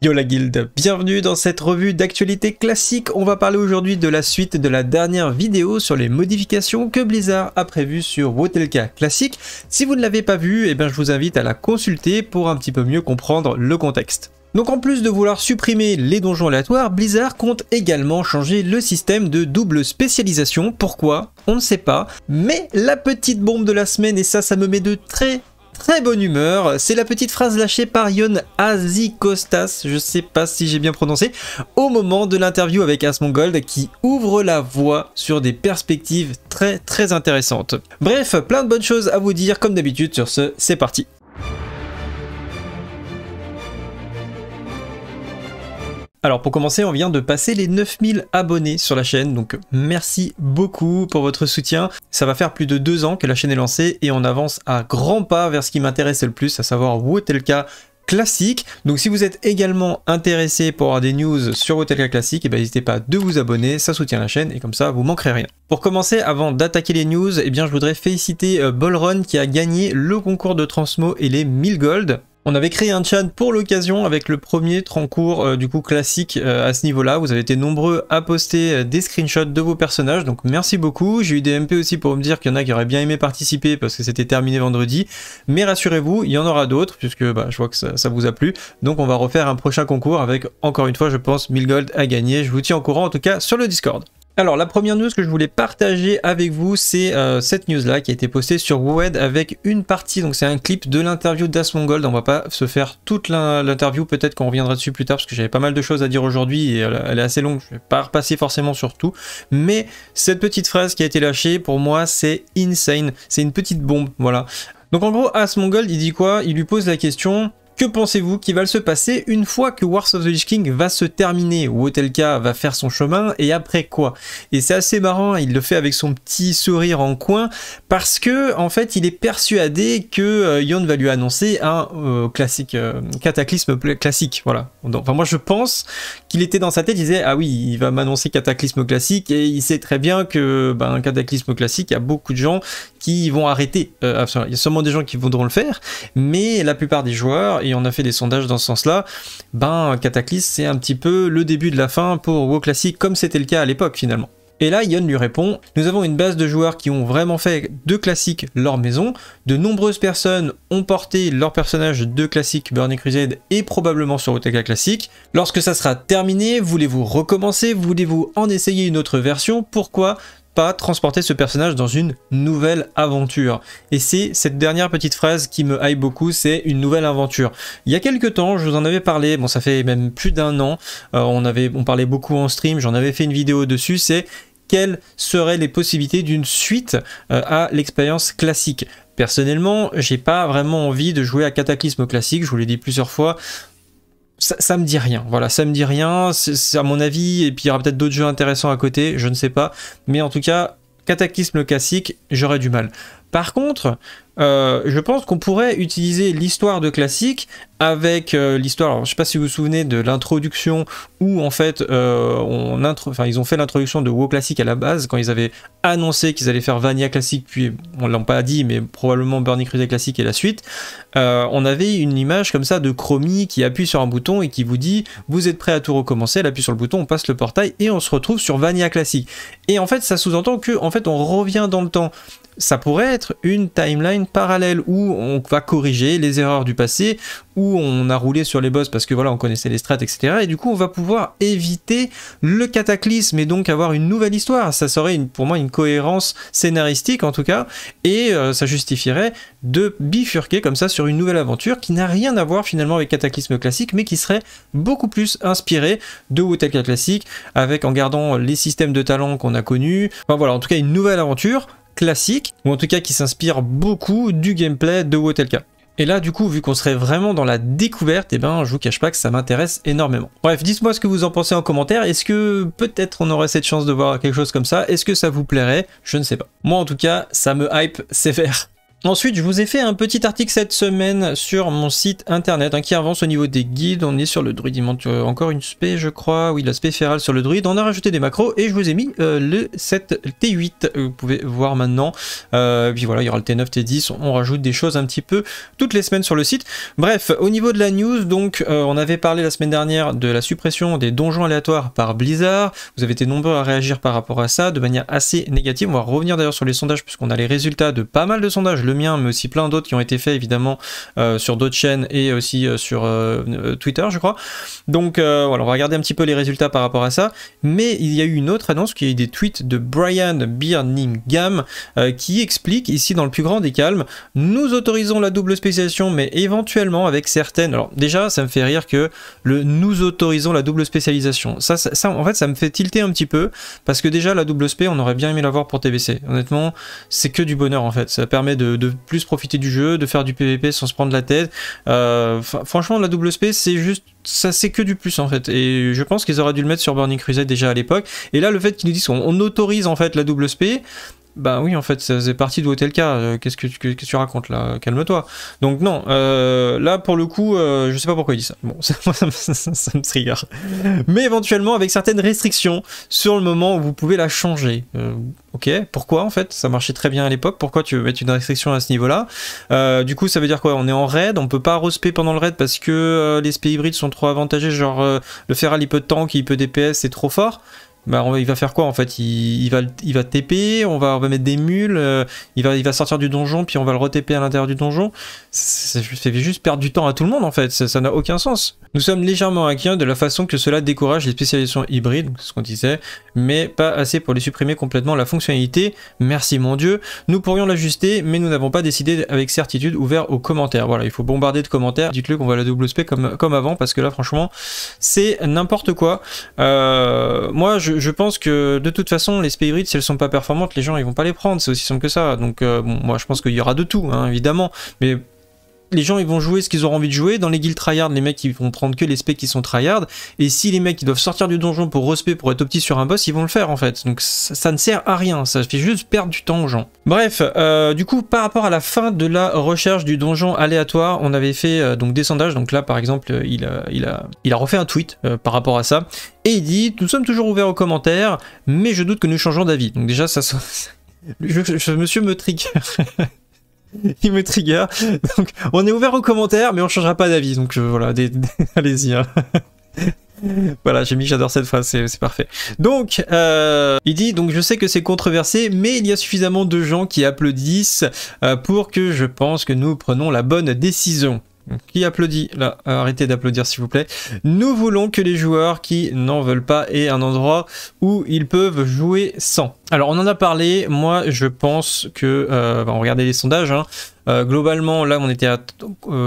Yo la guilde, bienvenue dans cette revue d'actualité classique. On va parler aujourd'hui de la suite de la dernière vidéo sur les modifications que Blizzard a prévues sur Wotelka Classic. Si vous ne l'avez pas vue, je vous invite à la consulter pour un petit peu mieux comprendre le contexte. Donc en plus de vouloir supprimer les donjons aléatoires, Blizzard compte également changer le système de double spécialisation. Pourquoi? On ne sait pas. Mais la petite bombe de la semaine, et ça me met de très bonne humeur, c'est la petite phrase lâchée par Ion Azikostas, je sais pas si j'ai bien prononcé, au moment de l'interview avec Asmongold qui ouvre la voie sur des perspectives très intéressantes. Bref, plein de bonnes choses à vous dire comme d'habitude, sur ce, c'est parti. Alors pour commencer, on vient de passer les 9000 abonnés sur la chaîne, donc merci beaucoup pour votre soutien. Ça va faire plus de 2 ans que la chaîne est lancée et on avance à grands pas vers ce qui m'intéressait le plus, à savoir Wotelka Classic. Donc si vous êtes également intéressé pour avoir des news sur Wotelka Classic, n'hésitez pas de vous abonner, ça soutient la chaîne et comme ça vous manquerez rien. Pour commencer, avant d'attaquer les news, je voudrais féliciter Bolrun qui a gagné le concours de transmo et les 1000 gold. On avait créé un chat pour l'occasion avec le premier concours du coup classique à ce niveau-là. Vous avez été nombreux à poster des screenshots de vos personnages, donc merci beaucoup. J'ai eu des MP aussi pour me dire qu'il y en a qui auraient bien aimé participer parce que c'était terminé vendredi. Mais rassurez-vous, il y en aura d'autres puisque je vois que ça vous a plu. Donc on va refaire un prochain concours avec, encore une fois, je pense, 1000 gold à gagner. Je vous tiens au courant en tout cas sur le Discord. Alors la première news que je voulais partager avec vous, c'est cette news là qui a été postée sur WoWed avec une partie, donc c'est un clip de l'interview d'Asmongold. On va pas se faire toute l'interview, peut-être qu'on reviendra dessus plus tard parce que j'avais pas mal de choses à dire aujourd'hui et elle est assez longue, je vais pas repasser forcément sur tout, mais cette petite phrase qui a été lâchée pour moi c'est insane, c'est une petite bombe, voilà. Donc en gros Asmongold il dit quoi? Il lui pose la question: que pensez-vous qui va se passer une fois que Wars of the Lich King va se terminer? Wotelka va faire son chemin et après quoi? Et c'est assez marrant, il le fait avec son petit sourire en coin parce que en fait il est persuadé que Ion va lui annoncer un cataclysme classique, voilà. Donc, enfin moi je pense qu'il était dans sa tête, il disait ah oui il va m'annoncer cataclysme classique et il sait très bien que un cataclysme classique, il y a beaucoup de gens qui vont arrêter, il y a sûrement des gens qui voudront le faire, mais la plupart des joueurs, et on a fait des sondages dans ce sens-là, Cataclysme c'est un petit peu le début de la fin pour WoW Classic comme c'était le cas à l'époque finalement. Et là, Ion lui répond: nous avons une base de joueurs qui ont vraiment fait de Classic leur maison, de nombreuses personnes ont porté leur personnage de Classic Burning Crusade et probablement sur Wotelka Classic. Lorsque ça sera terminé, voulez-vous recommencer? Voulez-vous en essayer une autre version? Pourquoi pas transporter ce personnage dans une nouvelle aventure? Et c'est cette dernière petite phrase qui me hype beaucoup, c'est une nouvelle aventure. Il y a quelques temps, je vous en avais parlé, bon ça fait même plus d'1 an, on parlait beaucoup en stream, j'en avais fait une vidéo dessus, c'est quelles seraient les possibilités d'une suite à l'expérience classique. Personnellement, j'ai pas vraiment envie de jouer à Cataclysme classique, je vous l'ai dit plusieurs fois. Ça me dit rien, voilà, ça me dit rien, c'est à mon avis, et puis il y aura peut-être d'autres jeux intéressants à côté, je ne sais pas, mais en tout cas, Cataclysme classique, j'aurais du mal. Par contre, je pense qu'on pourrait utiliser l'histoire de classique avec l'histoire, je ne sais pas si vous vous souvenez de l'introduction où en fait ils ont fait l'introduction de WoW Classic à la base quand ils avaient annoncé qu'ils allaient faire Vanilla Classic, puis on ne l'a pas dit mais probablement Burning Crusade Classic et la suite. On avait une image comme ça de Chromie qui appuie sur un bouton et qui vous dit vous êtes prêt à tout recommencer, elle appuie sur le bouton, on passe le portail et on se retrouve sur Vanilla Classic. Et en fait ça sous-entend que en fait on revient dans le temps. Ça pourrait être une timeline parallèle où on va corriger les erreurs du passé, où on a roulé sur les boss parce que voilà on connaissait les strats, etc. Et du coup on va pouvoir éviter le cataclysme et donc avoir une nouvelle histoire. Ça serait pour moi une cohérence scénaristique en tout cas, et ça justifierait de bifurquer comme ça sur une nouvelle aventure qui n'a rien à voir finalement avec Cataclysme classique, mais qui serait beaucoup plus inspirée de Wotelka Classic, avec en gardant les systèmes de talent qu'on a connus. Enfin voilà, en tout cas une nouvelle aventure classique, ou en tout cas qui s'inspire beaucoup du gameplay de Wotelka. Et là du coup vu qu'on serait vraiment dans la découverte, je vous cache pas que ça m'intéresse énormément. Bref, dites-moi ce que vous en pensez en commentaire, est-ce que peut-être on aurait cette chance de voir quelque chose comme ça, est-ce que ça vous plairait? Je ne sais pas. Moi en tout cas ça me hype sévère. Ensuite, je vous ai fait un petit article cette semaine sur mon site internet qui avance au niveau des guides. On est sur le druide, il manque encore une spé, je crois. Oui, la spé férale sur le druide. On a rajouté des macros et je vous ai mis le 7 T8. Vous pouvez voir maintenant. Puis voilà, il y aura le T9, T10. On rajoute des choses un petit peu toutes les semaines sur le site. Bref, au niveau de la news, donc on avait parlé la semaine dernière de la suppression des donjons aléatoires par Blizzard. Vous avez été nombreux à réagir par rapport à ça de manière assez négative. On va revenir d'ailleurs sur les sondages puisqu'on a les résultats de pas mal de sondages. Le mien, mais aussi plein d'autres qui ont été faits évidemment sur d'autres chaînes et aussi sur Twitter, je crois. Donc voilà, on va regarder un petit peu les résultats par rapport à ça. Mais il y a eu une autre annonce, qui a eu des tweets de Brian Birmingham qui explique ici dans le plus grand des calmes: nous autorisons la double spécialisation, mais éventuellement avec certaines. Alors déjà, ça me fait rire que le nous autorisons la double spécialisation. Ça en fait, ça me fait tilter un petit peu parce que déjà la double spé, on aurait bien aimé l'avoir pour TBC. Honnêtement, c'est que du bonheur en fait. Ça permet de plus profiter du jeu, de faire du PVP sans se prendre la tête. Franchement, la double spé, c'est juste, ça c'est que du plus en fait. Et je pense qu'ils auraient dû le mettre sur Burning Crusade déjà à l'époque. Et là, le fait qu'ils nous disent qu'on autorise en fait la double spé, bah oui, en fait, c'est parti de Wotelka. Qu'est-ce que tu racontes là? Calme-toi. Donc non, là pour le coup, je sais pas pourquoi il dit ça. Bon, ça me trigger. Mais éventuellement avec certaines restrictions sur le moment où vous pouvez la changer. Ok, pourquoi en fait? Ça marchait très bien à l'époque. Pourquoi tu veux mettre une restriction à ce niveau-là? Du coup, ça veut dire quoi? On est en raid, on peut pas respect pendant le raid parce que les spé hybrides sont trop avantagés. Genre le feral il peut tank, il peut DPS, c'est trop fort. Bah, il va faire quoi en fait? Il va TP, on va mettre des mules, il va sortir du donjon, puis on va le re-TP à l'intérieur du donjon. Ça fait juste perdre du temps à tout le monde en fait, ça n'a aucun sens. Nous sommes légèrement inquiets de la façon que cela décourage les spécialisations hybrides, c'est ce qu'on disait, mais pas assez pour les supprimer complètement la fonctionnalité. Merci mon Dieu, nous pourrions l'ajuster, mais nous n'avons pas décidé avec certitude, ouvert aux commentaires. Voilà, il faut bombarder de commentaires, dites-le qu'on va la double spé comme avant, parce que là franchement, c'est n'importe quoi. Moi je pense que de toute façon les spé hybrides, si elles sont pas performantes, les gens ils vont pas les prendre, c'est aussi simple que ça. Donc bon, moi je pense qu'il y aura de tout hein, évidemment, mais les gens ils vont jouer ce qu'ils auront envie de jouer. Dans les guilds tryhard, les mecs ils vont prendre que les specs qui sont tryhard, et si les mecs ils doivent sortir du donjon pour respect pour être opti sur un boss, ils vont le faire en fait. Donc ça ne sert à rien, ça fait juste perdre du temps aux gens. Bref, du coup par rapport à la fin de la recherche du donjon aléatoire, on avait fait donc des sondages. Donc là par exemple il a refait un tweet par rapport à ça, et il dit: nous sommes toujours ouverts aux commentaires, mais je doute que nous changeons d'avis. Donc déjà ça monsieur me trigger. Il me trigger. Donc, on est ouvert aux commentaires, mais on changera pas d'avis. Donc voilà, allez-y. Hein. Voilà, j'ai mis j'adore cette phrase, c'est parfait. Donc, il dit, donc je sais que c'est controversé, mais il y a suffisamment de gens qui applaudissent pour que je pense que nous prenons la bonne décision. Qui applaudit là? Arrêtez d'applaudir s'il vous plaît. Nous voulons que les joueurs qui n'en veulent pas aient un endroit où ils peuvent jouer sans. Alors on en a parlé, moi je pense que, on va regarder les sondages, hein. Globalement là on était à,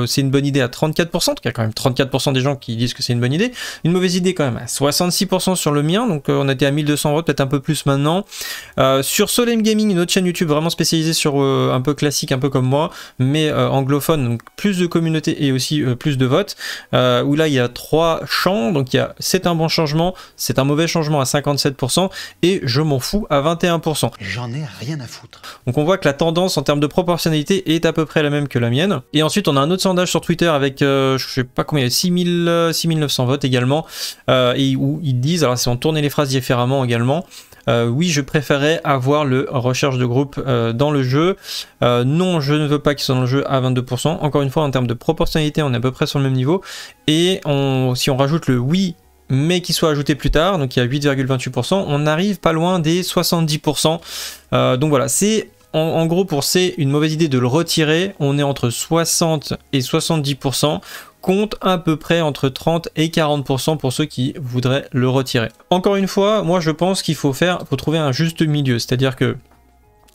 c'est une bonne idée à 34%, donc il y a quand même 34% des gens qui disent que c'est une bonne idée. Une mauvaise idée quand même à 66% sur le mien, donc on était à 1200 votes, peut-être un peu plus maintenant. Sur Solem Gaming, une autre chaîne YouTube vraiment spécialisée sur un peu classique, un peu comme moi, mais anglophone, donc plus de communauté et aussi plus de votes, où là il y a 3 champs, donc il y a c'est un bon changement, c'est un mauvais changement à 57%, et je m'en fous à 21%. J'en ai rien à foutre. Donc on voit que la tendance en termes de proportionnalité est à peu près la même que la mienne. Et ensuite on a un autre sondage sur Twitter avec je sais pas combien, 6900 votes également, et où ils disent, alors si on tournait les phrases différemment également, oui je préférais avoir le recherche de groupe dans le jeu, non je ne veux pas qu'il soit dans le jeu à 22%. Encore une fois en termes de proportionnalité on est à peu près sur le même niveau, et si on rajoute le oui mais qui soit ajouté plus tard, donc il y a 8,28%, on arrive pas loin des 70%. Donc voilà, c'est en gros pour c'est une mauvaise idée de le retirer, on est entre 60 et 70%, compte à peu près entre 30 et 40% pour ceux qui voudraient le retirer. Encore une fois, moi je pense qu'il faut trouver un juste milieu, c'est-à-dire que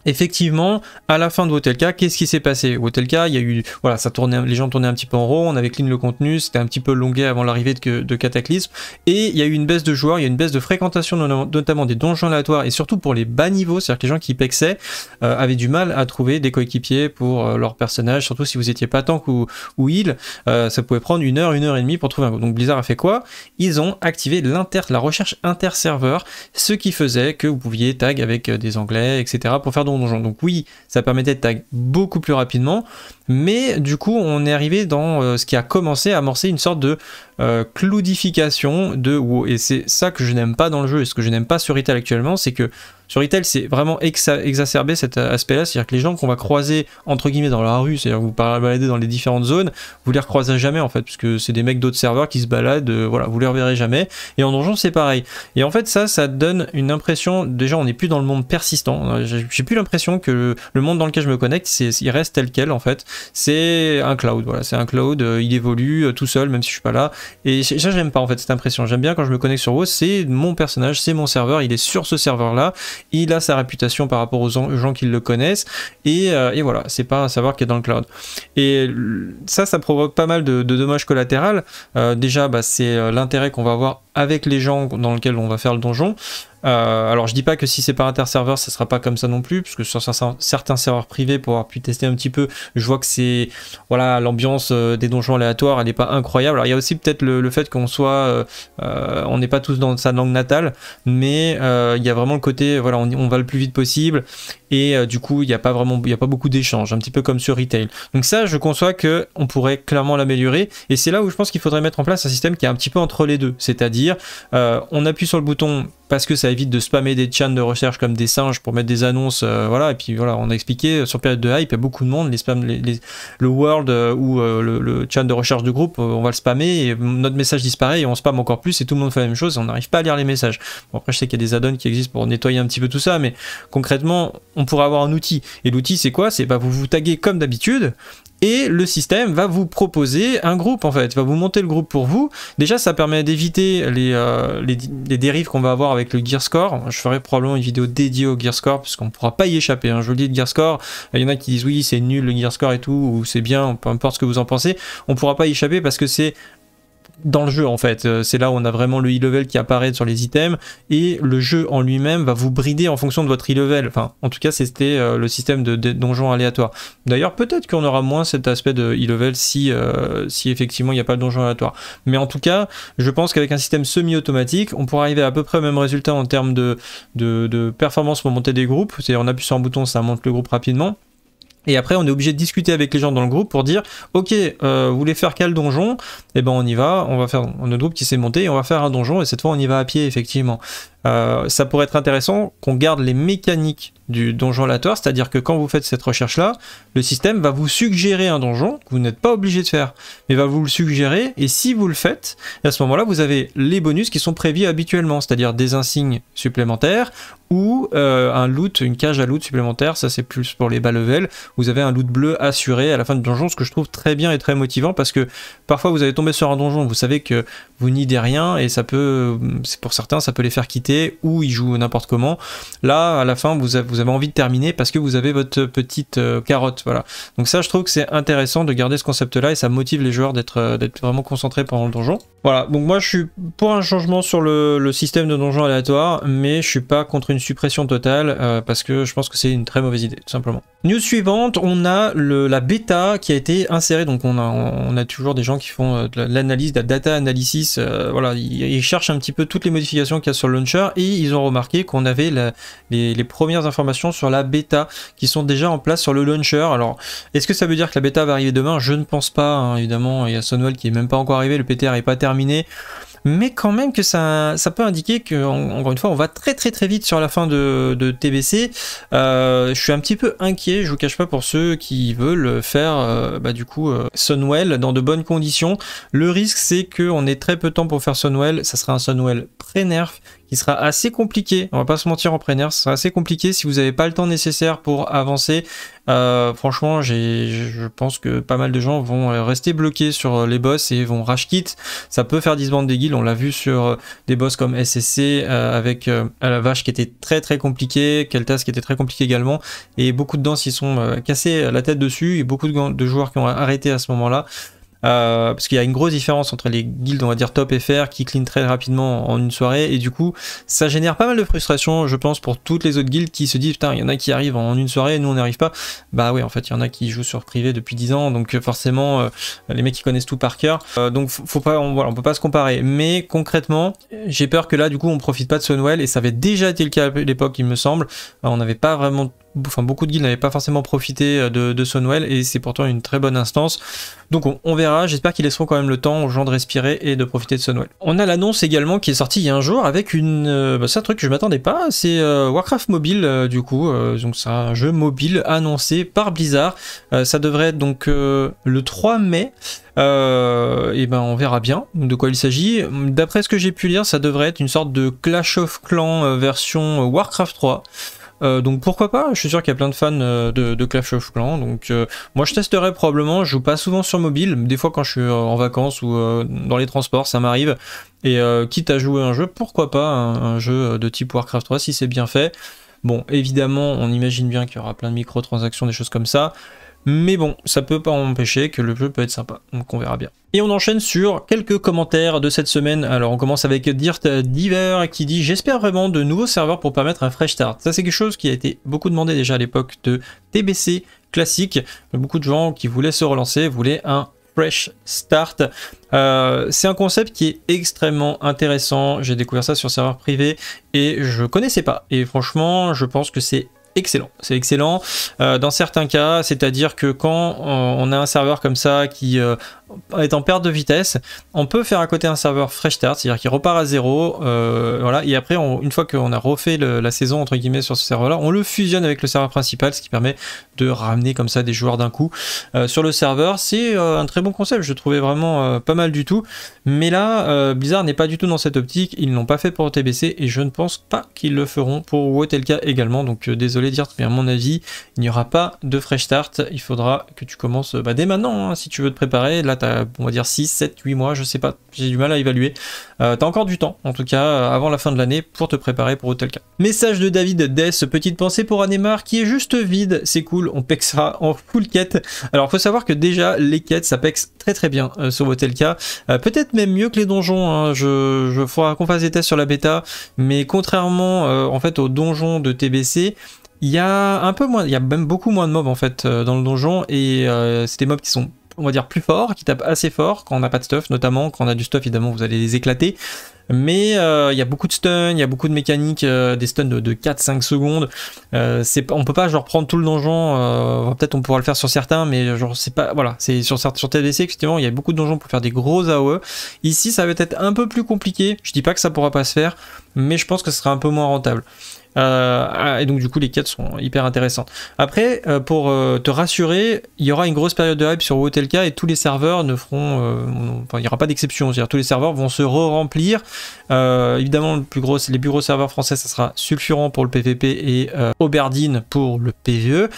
effectivement, à la fin de Wotelka, qu'est-ce qui s'est passé? Wotelka, il y a eu, voilà, ça tournait, les gens tournaient un petit peu en rond, on avait clean le contenu, c'était un petit peu longué avant l'arrivée de Cataclysme, et il y a eu une baisse de joueurs, il y a une baisse de fréquentation, notamment des donjons aléatoires, et surtout pour les bas niveaux, c'est-à-dire que les gens qui pexaient avaient du mal à trouver des coéquipiers pour leur personnage, surtout si vous étiez pas tank ou heal, ça pouvait prendre une heure et demie pour trouver un go. Donc Blizzard a fait quoi? Ils ont activé la recherche inter-serveur, ce qui faisait que vous pouviez tag avec des anglais, etc. pour faire pardon au donjon. Donc oui, ça permettait de tag beaucoup plus rapidement, mais du coup on est arrivé dans ce qui a commencé à amorcer une sorte de cloudification de WoW, et c'est ça que je n'aime pas dans le jeu, et ce que je n'aime pas sur Retail actuellement, c'est que sur Retail, c'est vraiment exacerbé cet aspect-là, c'est-à-dire que les gens qu'on va croiser entre guillemets dans la rue, c'est-à-dire que vous baladez dans les différentes zones, vous les recroisez jamais en fait, puisque c'est des mecs d'autres serveurs qui se baladent, voilà, vous les reverrez jamais. Et en donjon, c'est pareil. Et en fait, ça donne une impression, déjà, on n'est plus dans le monde persistant. J'ai plus l'impression que le monde dans lequel je me connecte, il reste tel quel en fait. C'est un cloud, voilà, c'est un cloud, il évolue tout seul, même si je suis pas là. Et ça, j'aime pas en fait cette impression. J'aime bien quand je me connecte sur WoW, c'est mon personnage, c'est mon serveur, il est sur ce serveur-là. Il a sa réputation par rapport aux gens qui le connaissent, et voilà, c'est pas un savoir qui est dans le cloud. Et ça provoque pas mal de dommages collatéraux. Déjà, bah, c'est l'intérêt qu'on va avoir avec les gens dans lesquels on va faire le donjon. Alors je dis pas que si c'est par interserveur ça sera pas comme ça non plus, parce que sur certains serveurs privés, pour avoir pu tester un petit peu, je vois que c'est, voilà, l'ambiance des donjons aléatoires elle est pas incroyable. Alors il y a aussi peut-être le fait qu'on soit on n'est pas tous dans sa langue natale, mais il y a vraiment le côté, voilà, on va le plus vite possible, et du coup il y a pas beaucoup d'échanges, un petit peu comme sur Retail. Donc ça, je conçois que on pourrait clairement l'améliorer, et c'est là où je pense qu'il faudrait mettre en place un système qui est un petit peu entre les deux, c'est-à-dire on appuie sur le bouton parce que ça évite de spammer des chans de recherche comme des singes pour mettre des annonces, voilà. Et puis voilà, on a expliqué sur période de hype, il y a beaucoup de monde, le world ou le chan de recherche de groupe, on va le spammer et notre message disparaît et on spam encore plus et tout le monde fait la même chose et on n'arrive pas à lire les messages. Bon, après je sais qu'il y a des add-ons qui existent pour nettoyer un petit peu tout ça, mais concrètement on pourrait avoir un outil, et l'outil c'est quoi? C'est, bah, vous vous taguez comme d'habitude, et le système va vous proposer un groupe en fait, va vous monter le groupe pour vous. Déjà ça permet d'éviter les dérives qu'on va avoir avec le Gear Score. Je ferai probablement une vidéo dédiée au Gear Score, parce qu'on ne pourra pas y échapper, hein. Je vous le dis, le Gear Score, il y en a qui disent oui c'est nul le Gear Score et tout, ou c'est bien, peu importe ce que vous en pensez, on ne pourra pas y échapper parce que c'est dans le jeu en fait, c'est là où on a vraiment le e-level qui apparaît sur les items, et le jeu en lui-même va vous brider en fonction de votre e-level. Enfin, en tout cas c'était le système de donjon aléatoire. D'ailleurs peut-être qu'on aura moins cet aspect de e-level si effectivement il n'y a pas de donjon aléatoire, mais en tout cas je pense qu'avec un système semi-automatique on pourra arriver à peu près au même résultat en termes de performance pour monter des groupes. C'est-à-dire on appuie sur un bouton, ça monte le groupe rapidement. Et après on est obligé de discuter avec les gens dans le groupe pour dire ok, vous voulez faire quel donjon? Et ben on y va, on va faire notre groupe qui s'est monté et on va faire un donjon, et cette fois on y va à pied effectivement. Ça pourrait être intéressant qu'on garde les mécaniques du donjon aléatoire, c'est-à-dire que quand vous faites cette recherche là, le système va vous suggérer un donjon que vous n'êtes pas obligé de faire, mais va vous le suggérer, et si vous le faites, à ce moment-là vous avez les bonus qui sont prévus habituellement, c'est-à-dire des insignes supplémentaires ou un loot, une cage à loot supplémentaire. Ça c'est plus pour les bas level, vous avez un loot bleu assuré à la fin du donjon, ce que je trouve très bien et très motivant, parce que parfois vous allez tomber sur un donjon, vous savez que vous n'idez rien, et ça peut, pour certains ça peut les faire quitter, ou ils jouent n'importe comment. Là à la fin vous avez envie de terminer parce que vous avez votre petite carotte, voilà. Donc ça je trouve que c'est intéressant de garder ce concept là, et ça motive les joueurs d'être vraiment concentrés pendant le donjon. Voilà, donc moi je suis pour un changement sur le système de donjon aléatoire, mais je suis pas contre une suppression totale, parce que je pense que c'est une très mauvaise idée tout simplement. News suivante, on a la bêta qui a été insérée, donc on a toujours des gens qui font de l'analyse, de la data analysis, voilà, ils cherchent un petit peu toutes les modifications qu'il y a sur le launcher, et ils ont remarqué qu'on avait les premières informations sur la bêta qui sont déjà en place sur le launcher. Alors est-ce que ça veut dire que la bêta va arriver demain? Je ne pense pas, hein, évidemment, il y a Sunwell qui est même pas encore arrivé, le PTR est pas terminé, mais quand même que ça peut indiquer que, encore une fois, on va très vite sur la fin de TBC. Je suis un petit peu inquiet, je vous cache pas, pour ceux qui veulent faire du coup Sunwell dans de bonnes conditions. Le risque c'est qu'on ait très peu de temps pour faire Sunwell, ça sera un Sunwell pré-nerf qui sera assez compliqué, on va pas se mentir, en pré-nerf ça sera assez compliqué si vous n'avez pas le temps nécessaire pour avancer. Franchement je pense que pas mal de gens vont rester bloqués sur les boss et vont rage quit. Ça peut faire disband des guilds, on l'a vu sur des boss comme SSC avec la vache qui était très compliqué, Keltas qui était très compliqué également, et beaucoup de danses ils sont cassés la tête dessus, et beaucoup de joueurs qui ont arrêté à ce moment là. Parce qu'il y a une grosse différence entre les guildes on va dire top FR qui clean très rapidement en une soirée, et du coup ça génère pas mal de frustration je pense pour toutes les autres guildes qui se disent putain il y en a qui arrivent en une soirée, nous on n'y arrive pas. Bah oui, en fait il y en a qui jouent sur privé depuis 10 ans, donc forcément les mecs qui connaissent tout par cœur, donc faut pas, on peut pas se comparer, mais concrètement j'ai peur que là du coup on profite pas de Sunwell, et ça avait déjà été le cas à l'époque il me semble, on n'avait pas vraiment enfin beaucoup de guildes n'avaient pas forcément profité de Sunwell et c'est pourtant une très bonne instance. Donc on verra, j'espère qu'ils laisseront quand même le temps aux gens de respirer et de profiter de Sunwell. On a l'annonce également qui est sortie il y a un jour avec une... c'est un truc que je m'attendais pas, c'est Warcraft Mobile du coup, donc c'est un jeu mobile annoncé par Blizzard. Ça devrait être donc le 3 mai. Et ben on verra bien de quoi il s'agit. D'après ce que j'ai pu lire, ça devrait être une sorte de Clash of Clans version Warcraft 3. Donc pourquoi pas, je suis sûr qu'il y a plein de fans de Clash of Clans, donc moi je testerai probablement, je joue pas souvent sur mobile, des fois quand je suis en vacances ou dans les transports ça m'arrive, et quitte à jouer un jeu, pourquoi pas un jeu de type Warcraft 3 si c'est bien fait. Bon, évidemment on imagine bien qu'il y aura plein de microtransactions, des choses comme ça, mais bon, ça peut pas empêcher que le jeu peut être sympa, donc on verra bien. Et on enchaîne sur quelques commentaires de cette semaine. Alors on commence avec Dirt Diver qui dit « J'espère vraiment de nouveaux serveurs pour permettre un fresh start ». Ça c'est quelque chose qui a été beaucoup demandé déjà à l'époque de TBC classique. Beaucoup de gens qui voulaient se relancer voulaient un fresh start. C'est un concept qui est extrêmement intéressant. J'ai découvert ça sur serveur privé et je connaissais pas. Et franchement, je pense que c'est excellent, c'est excellent dans certains cas, c'est-à-dire que quand on a un serveur comme ça qui est en perte de vitesse, on peut faire à côté un serveur fresh start, c'est-à-dire qu'il repart à zéro, voilà, et après une fois qu'on a refait la saison entre guillemets sur ce serveur-là, on le fusionne avec le serveur principal, ce qui permet de ramener comme ça des joueurs d'un coup sur le serveur. C'est un très bon concept, je trouvais vraiment pas mal du tout, mais là Blizzard n'est pas du tout dans cette optique, ils ne l'ont pas fait pour TBC et je ne pense pas qu'ils le feront pour WoTLK également, donc désolé dire, mais à mon avis il n'y aura pas de fresh start, il faudra que tu commences dès maintenant hein, si tu veux te préparer. Là t'as on va dire 6, 7, 8 mois, je sais pas, j'ai du mal à évaluer. T'as encore du temps, en tout cas avant la fin de l'année, pour te préparer pour WoTLK. Message de David Death, petite pensée pour Anemar qui est juste vide, c'est cool, on pexera en full quête. Alors faut savoir que déjà les quêtes ça pexe très bien sur WoTLK, peut-être même mieux que les donjons, hein. Faudra qu'on fasse des tests sur la bêta, mais contrairement en fait aux donjons de TBC, il y a un peu moins, il y a même beaucoup moins de mobs en fait dans le donjon, et c'est des mobs qui sont on va dire plus forts, qui tapent assez fort quand on n'a pas de stuff, notamment quand on a du stuff évidemment vous allez les éclater, mais il y a beaucoup de stuns, il y a beaucoup de mécaniques, des stuns de 4-5 secondes, on peut pas genre prendre tout le donjon, peut-être on pourra le faire sur certains, mais genre c'est pas, voilà, c'est sur TDC effectivement il y a beaucoup de donjons pour faire des gros AOE, ici ça va être un peu plus compliqué, je dis pas que ça pourra pas se faire, mais je pense que ce sera un peu moins rentable. Et donc du coup les quêtes sont hyper intéressantes. Après pour te rassurer, il y aura une grosse période de hype sur WoTLK et tous les serveurs ne feront enfin il n'y aura pas d'exception, c'est-à-dire tous les serveurs vont se re-remplir. Évidemment les plus gros serveurs français ça sera Sulfurant pour le PVP et Oberdine pour le PVE.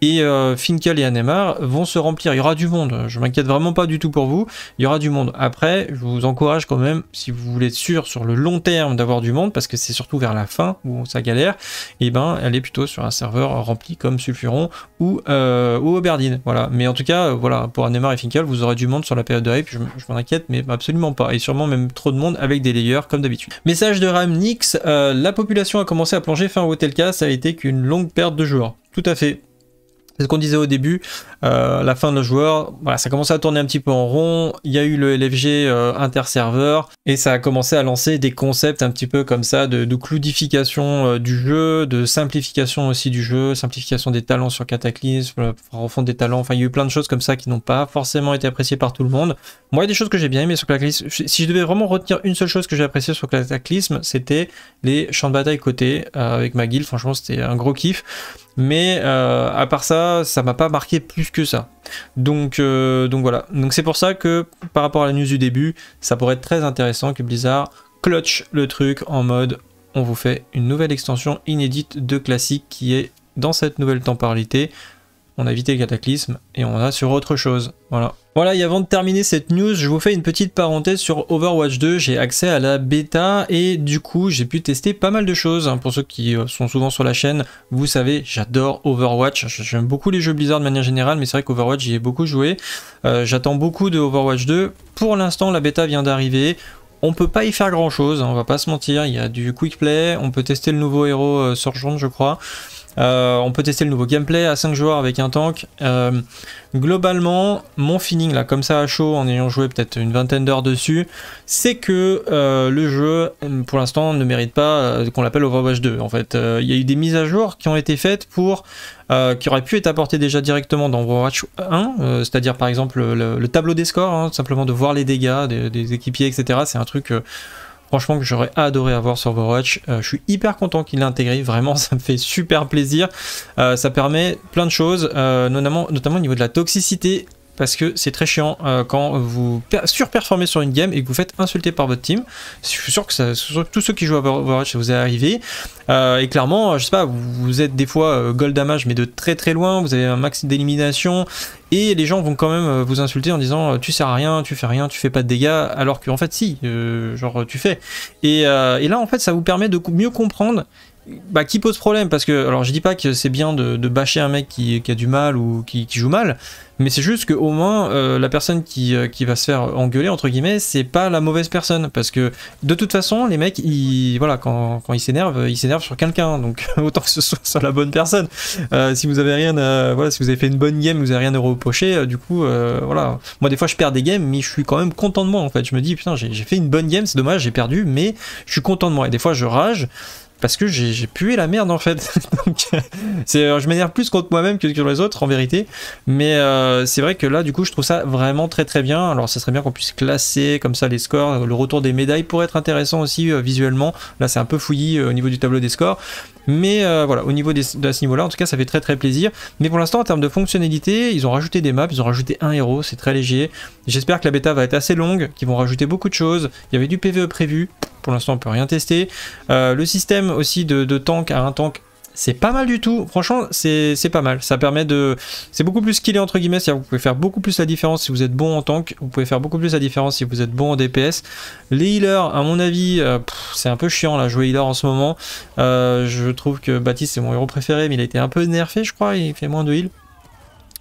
Et Finkel et Anemar vont se remplir, il y aura du monde, je m'inquiète vraiment pas du tout pour vous, il y aura du monde. Après, je vous encourage quand même, si vous voulez être sûr sur le long terme d'avoir du monde, parce que c'est surtout vers la fin où ça galère, et ben allez plutôt sur un serveur rempli comme Sulfuron ou Oberdine, voilà. Mais en tout cas, voilà, pour Anemar et Finkel, vous aurez du monde sur la période de hype, je m'en inquiète, mais absolument pas, et sûrement même trop de monde avec des layers comme d'habitude. Message de Ramnix, la population a commencé à plonger fin WoTLK, ça a été qu'une longue perte de joueurs. Tout à fait. C'est ce qu'on disait au début, la fin de le joueur, voilà, ça a commencé à tourner un petit peu en rond, il y a eu le LFG inter-serveur, et ça a commencé à lancer des concepts un petit peu comme ça, de cloudification du jeu, de simplification aussi du jeu, simplification des talents sur Cataclysme, refondre des talents, enfin il y a eu plein de choses comme ça qui n'ont pas forcément été appréciées par tout le monde. Moi il y a des choses que j'ai bien aimées sur Cataclysme, si je devais vraiment retenir une seule chose que j'ai appréciée sur Cataclysme, c'était les champs de bataille côté, avec ma guilde, franchement c'était un gros kiff. Mais à part ça, ça m'a pas marqué plus que ça. Donc voilà. Donc c'est pour ça que par rapport à la news du début, ça pourrait être très intéressant que Blizzard clutch le truc en mode on vous fait une nouvelle extension inédite de classique qui est dans cette nouvelle temporalité. On a évité le cataclysme et on a sur autre chose. Voilà. Voilà, et avant de terminer cette news, je vous fais une petite parenthèse sur Overwatch 2. J'ai accès à la bêta et du coup, j'ai pu tester pas mal de choses. Pour ceux qui sont souvent sur la chaîne, vous savez, j'adore Overwatch. J'aime beaucoup les jeux Blizzard de manière générale, mais c'est vrai qu'Overwatch, j'y ai beaucoup joué. J'attends beaucoup de Overwatch 2. Pour l'instant, la bêta vient d'arriver. On peut pas y faire grand chose, hein, on va pas se mentir. Il y a du quick play, on peut tester le nouveau héros Surgeon, je crois. On peut tester le nouveau gameplay à 5 joueurs avec un tank. Globalement, mon feeling là, comme ça à chaud, en ayant joué peut-être une vingtaine d'heures dessus, c'est que le jeu, pour l'instant, ne mérite pas qu'on l'appelle Overwatch 2. En fait, il y a eu des mises à jour qui ont été faites pour qui auraient pu être apportées déjà directement dans Overwatch 1, c'est-à-dire par exemple le tableau des scores, hein, simplement de voir les dégâts des équipiers, etc. C'est un truc franchement que j'aurais adoré avoir sur Overwatch. Je suis hyper content qu'il l'ait intégré, vraiment ça me fait super plaisir. Ça permet plein de choses, notamment au niveau de la toxicité, parce que c'est très chiant quand vous surperformez sur une game et que vous faites insulter par votre team. Je suis sûr que tous ceux qui jouent à Overwatch, ça vous est arrivé. Et clairement, je sais pas, vous êtes des fois gold damage mais de très très loin, vous avez un max d'élimination et les gens vont quand même vous insulter en disant tu sers à rien, tu fais pas de dégâts, alors qu'en fait si, genre tu fais. Et là en fait ça vous permet de mieux comprendre qui pose problème, parce que, alors je dis pas que c'est bien de bâcher un mec qui a du mal ou qui joue mal, mais c'est juste qu'au moins la personne qui va se faire engueuler entre guillemets, c'est pas la mauvaise personne, parce que de toute façon les mecs voilà, quand ils s'énervent sur quelqu'un, donc autant que ce soit la bonne personne. Si vous avez rien voilà, si vous avez fait une bonne game, vous avez rien à reprocher, du coup voilà, moi des fois je perds des games mais je suis quand même content de moi en fait, je me dis putain j'ai fait une bonne game, c'est dommage j'ai perdu mais je suis content de moi, et des fois je rage parce que j'ai pué la merde en fait. Donc, je m'énerve plus contre moi-même que sur les autres en vérité, mais c'est vrai que là du coup je trouve ça vraiment très très bien. Alors ça serait bien qu'on puisse classer comme ça les scores, le retour des médailles pourrait être intéressant aussi visuellement. Là c'est un peu fouillis au niveau du tableau des scores, mais voilà, au niveau de ce niveau là en tout cas ça fait très très plaisir. Mais pour l'instant en termes de fonctionnalité, ils ont rajouté des maps, ils ont rajouté un héros, c'est très léger. J'espère que la bêta va être assez longue, qu'ils vont rajouter beaucoup de choses. Il y avait du PvE prévu, pour l'instant on peut rien tester. Le système aussi de tank à un tank, c'est pas mal du tout, franchement c'est pas mal, ça permet de... c'est beaucoup plus skillé entre guillemets, c'est-à-dire que vous pouvez faire beaucoup plus la différence si vous êtes bon en tank, vous pouvez faire beaucoup plus la différence si vous êtes bon en DPS. Les healers, à mon avis, c'est un peu chiant là, jouer healer en ce moment. Je trouve que Baptiste c'est mon héros préféré, mais il a été un peu nerfé je crois, il fait moins de heal.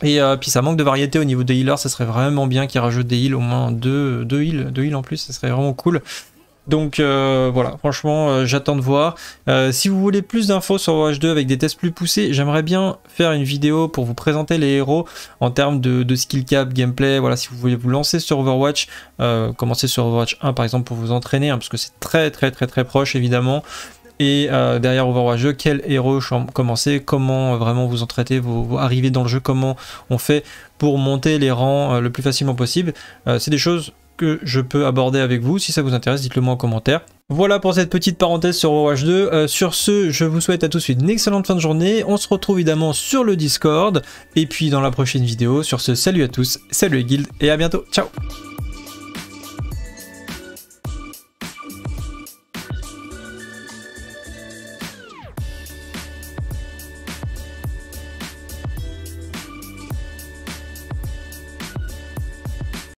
Et puis ça manque de variété au niveau des healers, ça serait vraiment bien qu'ils rajoutent des heals, au moins deux heals en plus, ça serait vraiment cool. Donc voilà, franchement j'attends de voir. Si vous voulez plus d'infos sur Overwatch 2 avec des tests plus poussés, j'aimerais bien faire une vidéo pour vous présenter les héros en termes de skill cap, gameplay. Voilà, si vous voulez vous lancer sur Overwatch, commencez sur Overwatch 1 par exemple pour vous entraîner, hein, parce que c'est très proche évidemment. Et derrière Overwatch 2, quel héros commencer, comment vraiment vous entraîner, vous arriver dans le jeu, comment on fait pour monter les rangs le plus facilement possible. C'est des choses que je peux aborder avec vous. Si ça vous intéresse, dites-le moi en commentaire. Voilà pour cette petite parenthèse sur Overwatch 2. Sur ce, je vous souhaite à tous une excellente fin de journée. On se retrouve évidemment sur le Discord et puis dans la prochaine vidéo. Sur ce, salut à tous, salut les guildes et à bientôt. Ciao.